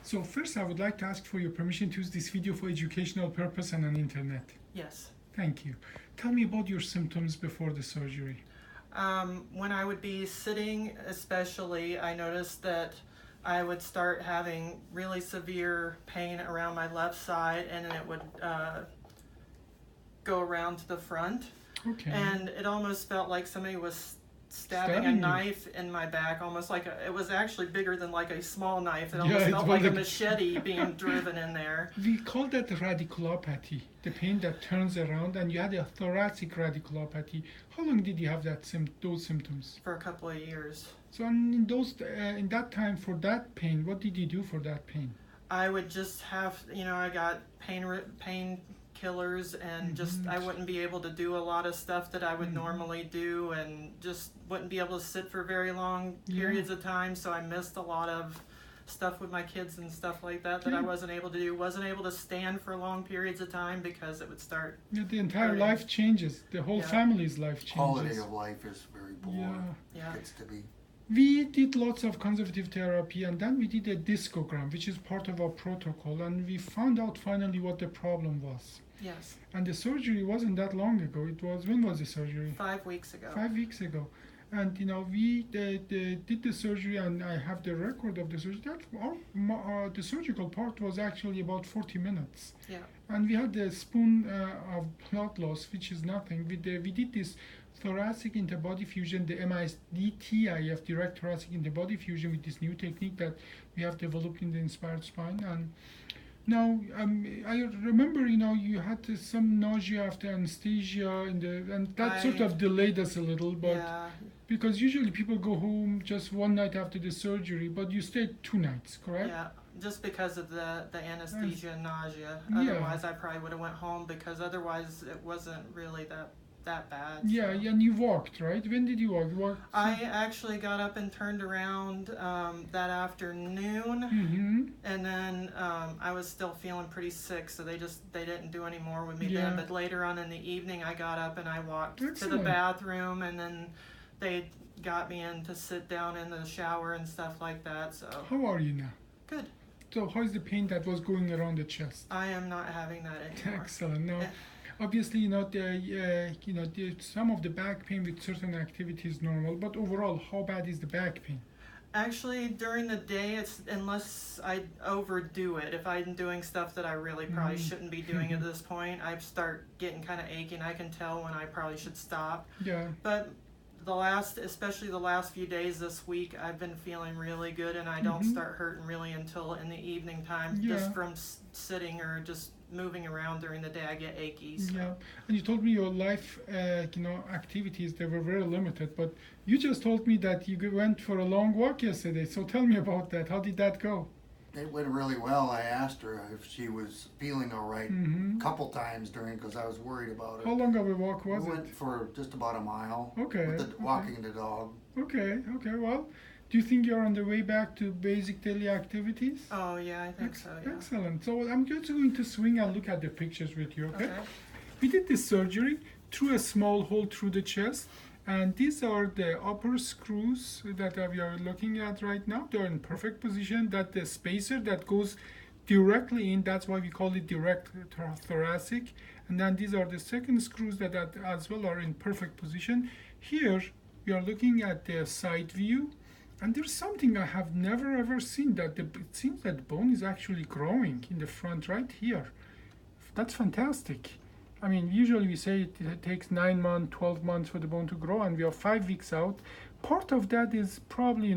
So first, I would like to ask for your permission to use this video for educational purpose and on internet. Yes. Thank you. Tell me about your symptoms before the surgery. When I would be sitting especially, I noticed that I would start having really severe pain around my left side, and then it would go around to the front. Okay. And it almost felt like somebody was stabbing a Stabbing you. knife in my back, almost like it was actually bigger than like a small knife. It Yeah, almost it felt was like a like- machete being driven in there. We call that radiculopathy, the pain that turns around, and you had a thoracic radiculopathy. How long did you have those symptoms? For a couple of years. So in that time, for that pain, what did you do for that pain? I would just have, I got pain killers, and just I wouldn't be able to do a lot of stuff that I would normally do, and just wouldn't be able to sit for very long periods of time. So I missed a lot of stuff with my kids and stuff like that I wasn't able to do. Wasn't able to stand for long periods of time because it would start. Yeah, the entire hurting. life changes. The whole family's life changes. Quality of life is very poor. Yeah. Gets to be. We did lots of conservative therapy, and then we did a discogram, which is part of our protocol, and we found out finally what the problem was. Yes. And the surgery wasn't that long ago. When was the surgery? 5 weeks ago. 5 weeks ago. And we did the surgery, and I have the record of the surgery. The surgical part was actually about 40 minutes. Yeah. And we had a spoon of blood loss, which is nothing. We did this thoracic interbody fusion, the DTIF, direct thoracic interbody fusion, with this new technique that we have developed in the Inspired Spine. And now, I remember, you had some nausea after anesthesia, and that sort of delayed us a little, but because usually people go home just one night after the surgery, but you stayed 2 nights, correct? Yeah, just because of the anesthesia and nausea. Otherwise, I probably would have went home, because otherwise it wasn't really that bad. Yeah, so. and you walked, right? When did you walk? I actually got up and turned around that afternoon, and then I was still feeling pretty sick, so they didn't do any more with me then. But later on in the evening, I got up and I walked to the bathroom, and then they got me in to sit down in the shower and stuff like that. So how are you now? Good. So how is the pain that was going around the chest? I am not having that anymore. Excellent. Now, obviously, some of the back pain with certain activity is normal, but overall, how bad is the back pain? Actually, during the day, it's unless I overdo it. If I'm doing stuff that I really probably shouldn't be doing at this point, I start getting kind of achy, and I can tell when I probably should stop. Yeah. But especially the last few days this week, I've been feeling really good, and I don't start hurting really until in the evening time, just from sitting or just moving around during the day. I get achy. So. Yeah, and you told me your life, activities, they were very limited, but you just told me that you went for a long walk yesterday. So tell me about that. How did that go? It went really well. I asked her if she was feeling all right a couple times because I was worried about it. How long of a walk was We it? went for just about a mile. Okay. Walking the dog. Okay. Well, do you think you're on the way back to basic daily activities? Oh, yeah, I think so, yeah. Excellent. So I'm just going to swing and look at the pictures with you, okay? Okay. We did this surgery through a small hole through the chest, and these are the upper screws that we are looking at right now. They're in perfect position. That the spacer that goes directly in, that's why we call it direct thoracic. And then these are the second screws that as well are in perfect position. Here we are looking at the side view. And there's something I have never ever seen, that it seems that the bone is actually growing in the front right here. That's fantastic. I mean, usually we say it takes 9 months, 12 months for the bone to grow, and we are 5 weeks out. Part of that is probably,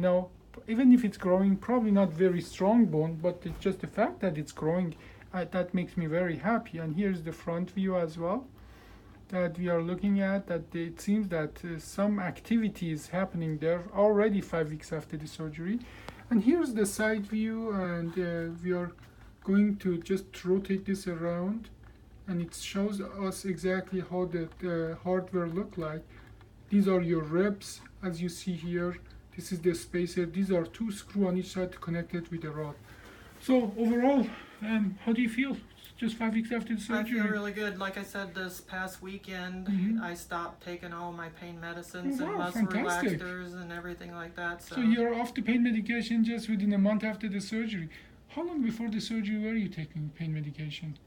even if it's growing, probably not very strong bone, but it's just the fact that it's growing, that makes me very happy. And here's the front view as well that we are looking at, that it seems that some activity is happening there already 5 weeks after the surgery. And here's the side view, and we are going to just rotate this around, and it shows us exactly how the hardware look like. These are your ribs, as you see here. This is the spacer. These are 2 screws on each side connected with a rod. So overall, how do you feel? Just 5 weeks after the surgery? I feel really good. Like I said, this past weekend, I stopped taking all my pain medicines and muscle relaxers and everything like that. So you're off the pain medication just within a month after the surgery. How long before the surgery were you taking pain medication?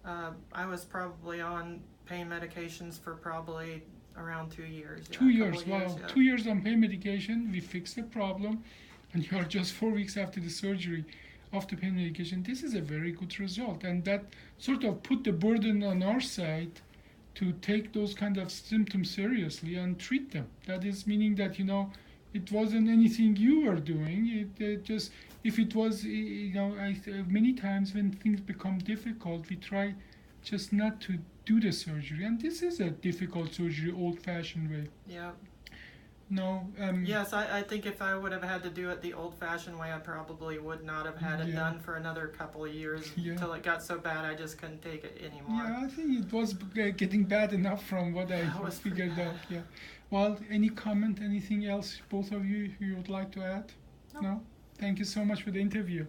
I was probably on pain medications for probably around 2 years. Yeah, 2 years, couple wow. years, yeah. 2 years on pain medication, we fixed the problem, and you are just 4 weeks after the surgery off the pain medication. This is a very good result, and that sort of put the burden on our side to take those kind of symptoms seriously and treat them. That is meaning that, it wasn't anything you were doing. It just, if it was, many times when things become difficult, we try just not to do the surgery. And this is a difficult surgery, old-fashioned way. Yeah. No. Yes, I think if I would have had to do it the old-fashioned way, I probably would not have had it done for another couple of years until it got so bad I just couldn't take it anymore. Yeah, I think it was getting bad enough from what I figured out. Yeah. Well, any comment, anything else, both of you would like to add? No? Thank you so much for the interview.